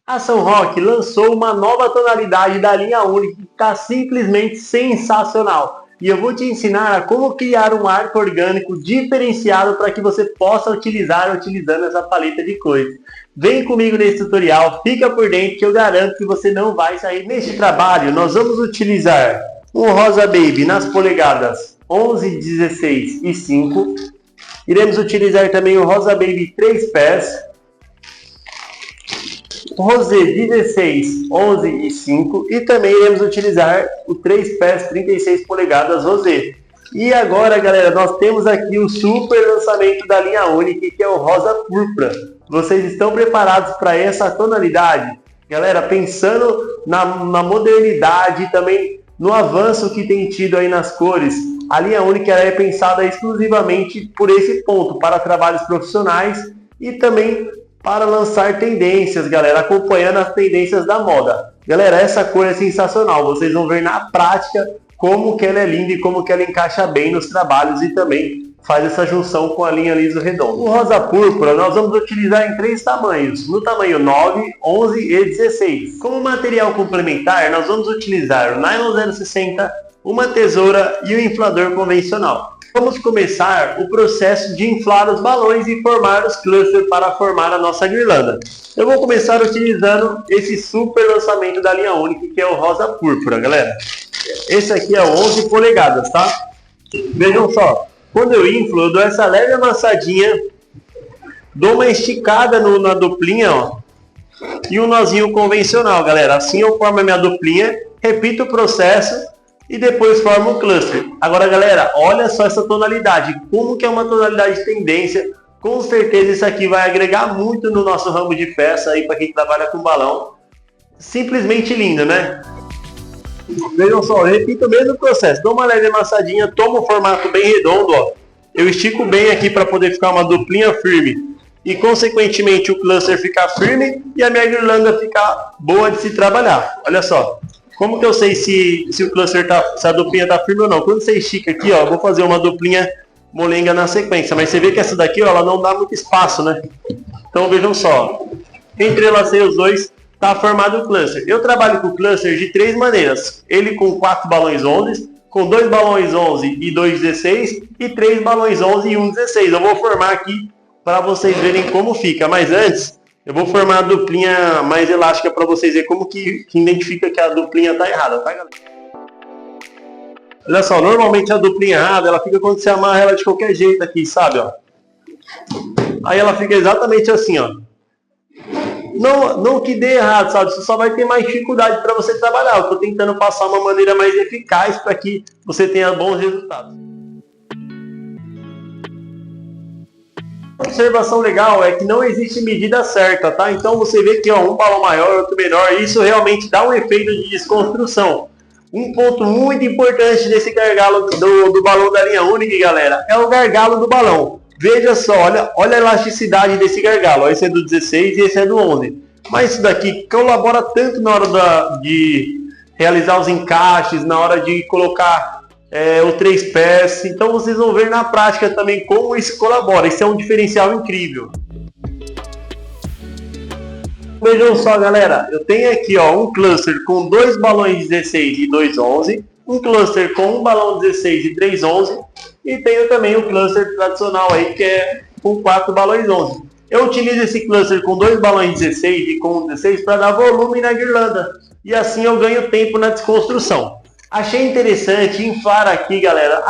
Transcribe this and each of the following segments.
A São Roque lançou uma nova tonalidade da linha única que está simplesmente sensacional. E eu vou te ensinar a como criar um arco orgânico diferenciado para que você possa utilizar utilizando essa paleta de cores. Vem comigo nesse tutorial, fica por dentro que eu garanto que você não vai sair. Neste trabalho nós vamos utilizar um Rosa Baby nas polegadas 11, 16 e 5. Iremos utilizar também o Rosa Baby 3 pés. O Rosé 16, 11 e 5 e também iremos utilizar o 3 pés 36 polegadas Rosé. E agora, galera, nós temos aqui o super lançamento da linha única, que é o rosa púrpura. Vocês estão preparados para essa tonalidade? Galera, pensando na modernidade e também no avanço que tem tido aí nas cores, a linha única é pensada exclusivamente por esse ponto, para trabalhos profissionais e também para lançar tendências, galera, acompanhando as tendências da moda. Galera, essa cor é sensacional, vocês vão ver na prática como que ela é linda e como que ela encaixa bem nos trabalhos e também faz essa junção com a linha liso redondo. O rosa púrpura nós vamos utilizar em 3 tamanhos, no tamanho 9, 11 e 16. Como material complementar, nós vamos utilizar o nylon 060, uma tesoura e um inflador convencional. Vamos começar o processo de inflar os balões e formar os clusters para formar a nossa guirlanda. Eu vou começar utilizando esse super lançamento da linha única, que é o rosa púrpura, galera. Esse aqui é 11 polegadas, tá? Vejam só, quando eu inflo, eu dou essa leve amassadinha, dou uma esticada na duplinha, ó, e um nozinho convencional, galera. Assim eu formo a minha duplinha, repito o processo e depois formo o cluster. Agora, galera, olha só essa tonalidade, como que é uma tonalidade de tendência. Com certeza isso aqui vai agregar muito no nosso ramo de peça aí para quem trabalha com balão. Simplesmente lindo, né? Vejam só, eu repito o mesmo processo, dou uma leve amassadinha, tomo um formato bem redondo, ó. Eu estico bem aqui para poder ficar uma duplinha firme e consequentemente o cluster ficar firme e a minha guirlanda ficar boa de se trabalhar. Olha só. Como que eu sei se o cluster se a duplinha tá firme ou não? Quando você estica aqui, ó, eu vou fazer uma duplinha molenga na sequência, mas você vê que essa daqui, ó, ela não dá muito espaço, né? Então vejam só, entrelacei os dois, tá formado o cluster. Eu trabalho com o cluster de 3 maneiras, ele com 4 balões 11, com 2 balões 11 e 2 16 e 3 balões 11 e 1 16. Eu vou formar aqui para vocês verem como fica, mas antes eu vou formar a duplinha mais elástica para vocês verem como que identifica que a duplinha está errada, tá, galera? Olha só, normalmente a duplinha errada, ela fica quando você amarra ela de qualquer jeito aqui, sabe, ó. Aí ela fica exatamente assim, ó. Não que dê errado, sabe? Você só vai ter mais dificuldade para você trabalhar. Eu estou tentando passar uma maneira mais eficaz para que você tenha bons resultados. Observação legal é que não existe medida certa, tá? Então você vê que ó, um balão maior, outro menor, isso realmente dá um efeito de desconstrução. Um ponto muito importante desse gargalo do balão da linha única, galera, é o gargalo do balão. Veja só, olha a elasticidade desse gargalo. Esse é do 16 e esse é do 11. Mas isso daqui colabora tanto na hora de realizar os encaixes, na hora de colocar o 3 pés. Então vocês vão ver na prática também como isso colabora. Isso é um diferencial incrível. Vejam só, galera, eu tenho aqui ó, um cluster com 2 balões 16 e 2 11, um cluster com um balão 16 e 3 11 e tenho também o cluster tradicional aí que é com 4 balões 11. Eu utilizo esse cluster com 2 balões 16 e com 16 para dar volume na guirlanda e assim eu ganho tempo na desconstrução. Achei interessante inflar aqui, galera,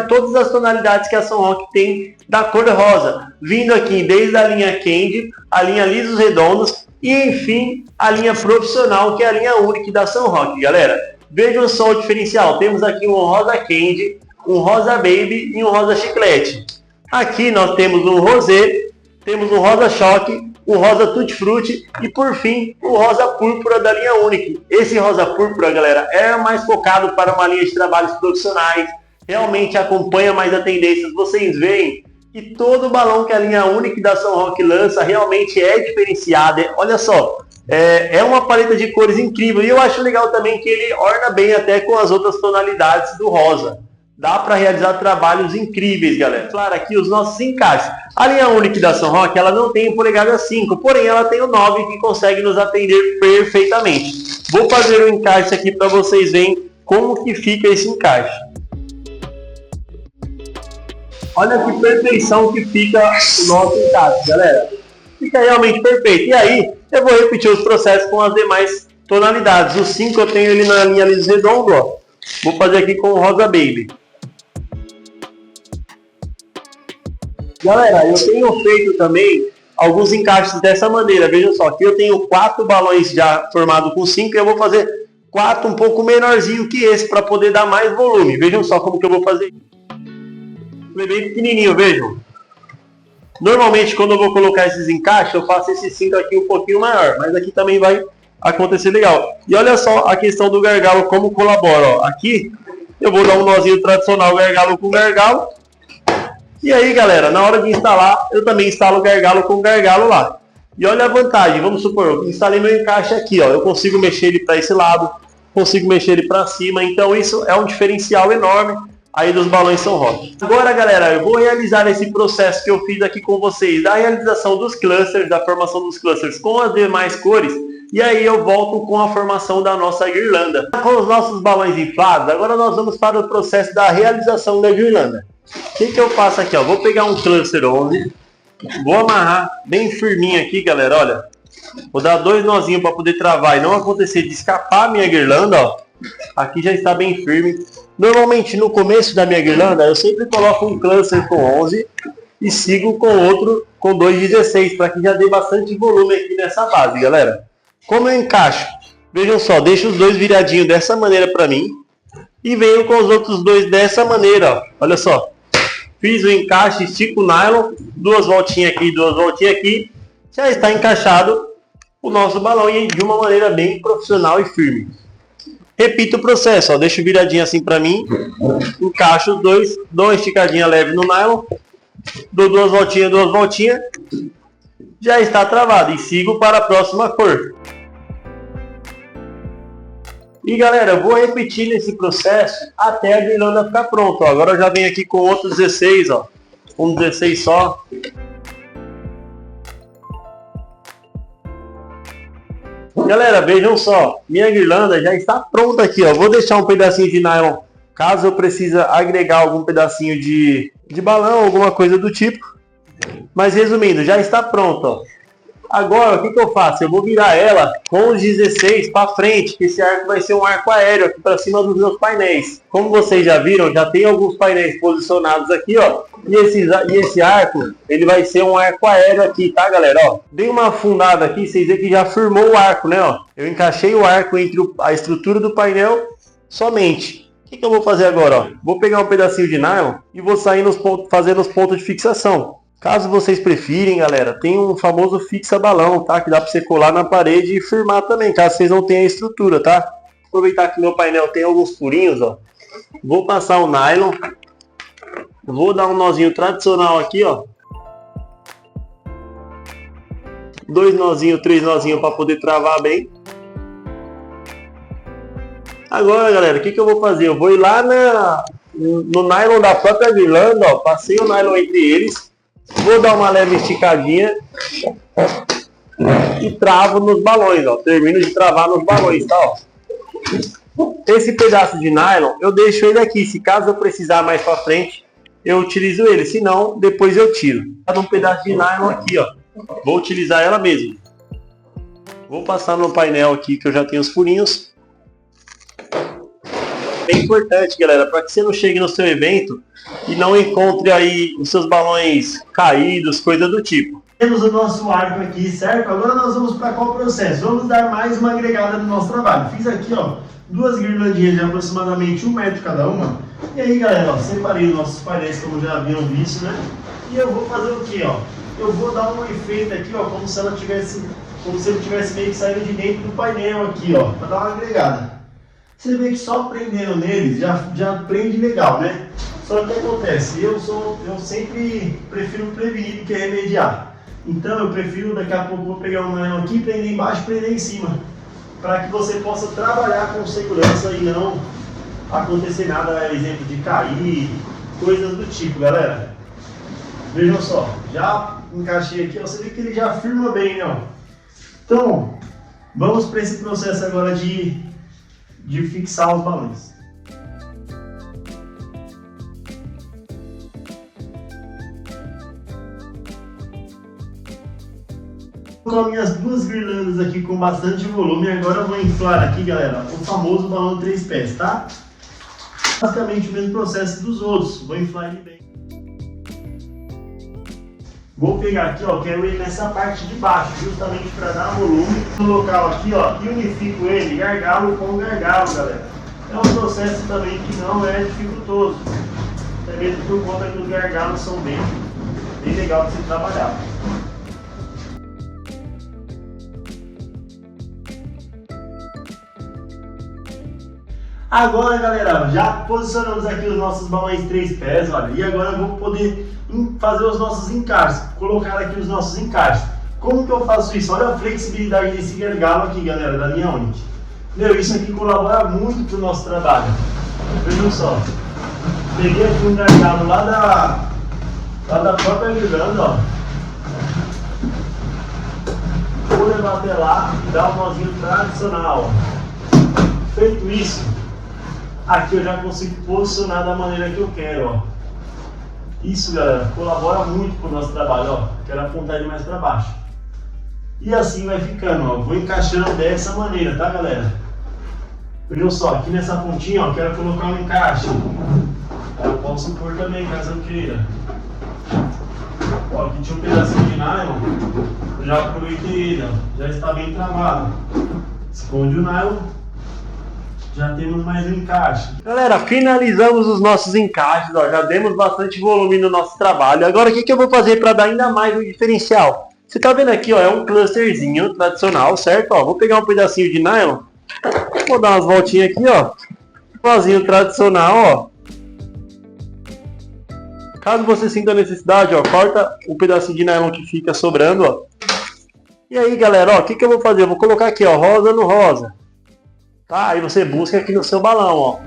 todas as tonalidades que a São Roque tem da cor rosa, vindo aqui desde a linha Candy, a linha lisos redondos e enfim a linha profissional, que é a linha única da São Roque, galera. Vejam só o diferencial, temos aqui um rosa Candy, um rosa Baby e um rosa chiclete. Aqui nós temos um rosé, temos um rosa choque, o rosa tutti frutti e por fim o rosa púrpura da linha única. Esse rosa púrpura, galera, é mais focado para uma linha de trabalhos profissionais, realmente acompanha mais a tendência. Vocês veem que todo balão que a linha única da São Roque lança realmente é diferenciado. Olha só, é uma paleta de cores incrível e eu acho legal também que ele orna bem até com as outras tonalidades do rosa. dá para realizar trabalhos incríveis, galera. Claro, aqui os nossos encaixes. A linha única da São Roque, ela não tem o polegada 5, porém ela tem o 9 que consegue nos atender perfeitamente. Vou fazer o encaixe aqui para vocês verem como que fica esse encaixe. Olha que perfeição que fica o nosso encaixe, galera. Fica realmente perfeito. E aí, eu vou repetir os processos com as demais tonalidades. O 5 eu tenho ele na linha liso redondo, ó. Vou fazer aqui com o rosa baby. Galera, eu tenho feito também alguns encaixes dessa maneira. Vejam só, aqui eu tenho 4 balões já formados com 5 e eu vou fazer 4 um pouco menorzinho que esse para poder dar mais volume. Vejam só como que eu vou fazer. Bem pequenininho, vejam. Normalmente quando eu vou colocar esses encaixes, eu faço esse 5 aqui um pouquinho maior, mas aqui também vai acontecer legal. E olha só a questão do gargalo, como colabora. Ó. Aqui eu vou dar um nozinho tradicional gargalo com gargalo. E aí, galera, na hora de instalar, eu também instalo o gargalo com gargalo lá. E olha a vantagem, vamos supor, eu instalei meu encaixe aqui, ó, eu consigo mexer ele para esse lado, consigo mexer ele para cima, então isso é um diferencial enorme aí dos balões São Roque. Agora, galera, eu vou realizar esse processo que eu fiz aqui com vocês, da realização dos clusters, da formação dos clusters com as demais cores, e aí eu volto com a formação da nossa guirlanda. Com os nossos balões inflados, agora nós vamos para o processo da realização da guirlanda. O que eu faço aqui, ó? Vou pegar um cluster 11, vou amarrar bem firminho aqui, galera, olha. Vou dar 2 nozinhos para poder travar e não acontecer de escapar a minha guirlanda, ó. Aqui já está bem firme. Normalmente no começo da minha guirlanda, eu sempre coloco um cluster com 11 e sigo com outro com 2,16 para que já dê bastante volume aqui nessa base, galera. Como eu encaixo? Vejam só, deixo os dois viradinhos dessa maneira para mim e venho com os outros dois dessa maneira, ó. Olha só. Fiz o encaixe, estico o nylon, 2 voltinhas aqui, 2 voltinhas aqui. Já está encaixado o nosso balão e de uma maneira bem profissional e firme. Repito o processo, ó, deixo viradinho assim para mim, encaixo os dois, dou uma esticadinha leve no nylon, dou 2 voltinhas, já está travado e sigo para a próxima cor. E galera, eu vou repetir nesse processo até a guirlanda ficar pronta. Ó. Agora eu já venho aqui com outro 16, ó. Um 16 só. Galera, vejam só, minha guirlanda já está pronta aqui, ó. Vou deixar um pedacinho de nylon, caso eu precise agregar algum pedacinho de balão, alguma coisa do tipo. Mas resumindo, já está pronta, ó. Agora, o que eu faço? Eu vou virar ela com os 16 para frente, que esse arco vai ser um arco aéreo aqui para cima dos meus painéis. Como vocês já viram, já tem alguns painéis posicionados aqui, ó. E esse arco, ele vai ser um arco aéreo aqui, tá, galera? Ó, dei uma afundada aqui, vocês veem que já firmou o arco, né? Ó. Eu encaixei o arco entre a estrutura do painel somente. O que eu vou fazer agora? Ó? Vou pegar um pedacinho de nylon e vou sair fazendo os pontos de fixação. Caso vocês preferirem, galera, tem um famoso fixa-balão, tá? Que dá para você colar na parede e firmar também, caso vocês não tenham a estrutura, tá? Aproveitar que meu painel tem alguns furinhos, ó. Vou passar o nylon. Vou dar um nozinho tradicional aqui, ó. 2 nozinhos, 3 nozinhos para poder travar bem. Agora, galera, o que eu vou fazer? Eu vou ir lá no nylon da própria guirlanda, ó. Passei o nylon entre eles. Vou dar uma leve esticadinha e travo nos balões, ó. Termino de travar nos balões, tá, ó. Esse pedaço de nylon, eu deixo ele aqui. Se caso eu precisar mais pra frente, eu utilizo ele. Se não, depois eu tiro. Um pedaço de nylon aqui, ó. Vou utilizar ela mesmo. Vou passar no painel aqui, que eu já tenho os furinhos. É importante, galera, para que você não chegue no seu evento e não encontre aí os seus balões caídos, coisa do tipo. Temos o nosso arco aqui, certo? Agora nós vamos para qual processo? Vamos dar mais uma agregada no nosso trabalho. Fiz aqui, ó, 2 guirlandinhas de aproximadamente 1 metro cada uma. E aí, galera, ó, separei os nossos painéis, como já haviam visto, né? E eu vou fazer o que, ó? Eu vou dar um efeito aqui, ó, como se ele tivesse meio que saindo de dentro do painel aqui, ó, para dar uma agregada. Você vê que só prendendo neles já prende legal, né? Só que o que acontece? Eu sempre prefiro prevenir do que remediar. Então eu prefiro daqui a pouco vou pegar um nylon aqui, prender embaixo e prender em cima. Para que você possa trabalhar com segurança e não acontecer nada, exemplo de cair, coisas do tipo, galera. Vejam só, já encaixei aqui, ó, você vê que ele já firma bem, né? Ó. Então, vamos para esse processo agora de fixar os balões. Com as minhas duas guirlandas aqui com bastante volume, agora eu vou inflar aqui, galera, o famoso balão de 3 pés, tá? Basicamente o mesmo processo dos outros, vou inflar ele bem. Vou pegar aqui, ó, quero ir nessa parte de baixo, justamente para dar volume. No local aqui, ó, e unifico ele, gargalo com gargalo, galera. É um processo também que não é dificultoso, até mesmo por conta que os gargalos são bem legal de se trabalhar. Agora, galera, já posicionamos aqui os nossos balões 3 pés, olha, e agora eu vou poder fazer os nossos encaixes, colocar aqui os nossos encaixes. Como que eu faço isso? Olha a flexibilidade desse gargalo aqui, galera, da linha Unic. Meu, isso aqui colabora muito para o nosso trabalho. Vejam só, peguei aqui um gargalo lá da própria guirlanda, ó. Vou levar até lá e dar um nozinho tradicional, ó. Feito isso, aqui eu já consigo posicionar da maneira que eu quero, ó. Isso, galera, colabora muito com o nosso trabalho, ó. Quero apontar ele mais para baixo. E assim vai ficando, ó. Vou encaixando dessa maneira, tá, galera? Vejam só, aqui nessa pontinha, ó, quero colocar um encaixe. Eu posso pôr também, caso eu queira. Ó, aqui tinha um pedacinho de nylon. Eu já aproveitei ele, ó. Já está bem travado. Esconde o nylon. Já temos mais um encaixe. Galera, finalizamos os nossos encaixes, ó, já demos bastante volume no nosso trabalho. Agora o que eu vou fazer para dar ainda mais um diferencial? Você tá vendo aqui, ó, é um clusterzinho tradicional, certo? Ó, vou pegar um pedacinho de nylon, vou dar umas voltinhas aqui, ó, igualzinho tradicional, ó. Caso você sinta a necessidade, ó, corta o pedacinho de nylon que fica sobrando, ó. E aí, galera, ó, o que eu vou fazer? Eu vou colocar aqui, ó, rosa no rosa. Tá? Aí você busca aqui no seu balão, ó.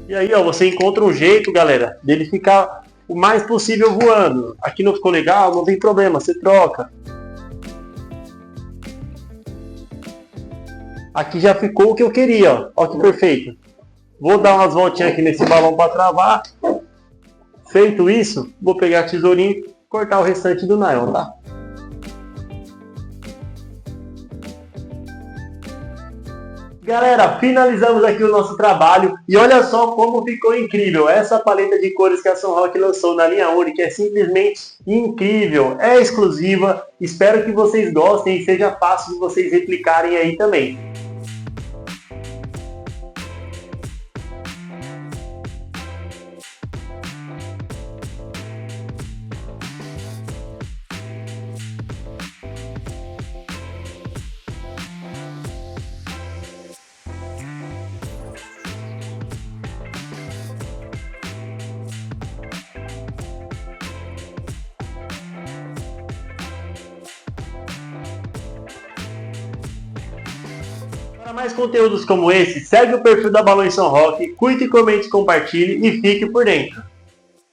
E aí, ó, você encontra um jeito, galera, dele ficar o mais possível voando. Aqui não ficou legal, não tem problema, você troca. Aqui já ficou o que eu queria, ó. Ó que perfeito. Vou dar umas voltinhas aqui nesse balão para travar. Feito isso, vou pegar a tesourinha e cortar o restante do nylon, tá? Galera, finalizamos aqui o nosso trabalho e olha só como ficou incrível. Essa paleta de cores que a Sunrock lançou na linha Unic é simplesmente incrível, é exclusiva. Espero que vocês gostem e seja fácil de vocês replicarem aí também. Para mais conteúdos como esse, segue o perfil da Balões Sunrock, curte, comente, compartilhe e fique por dentro.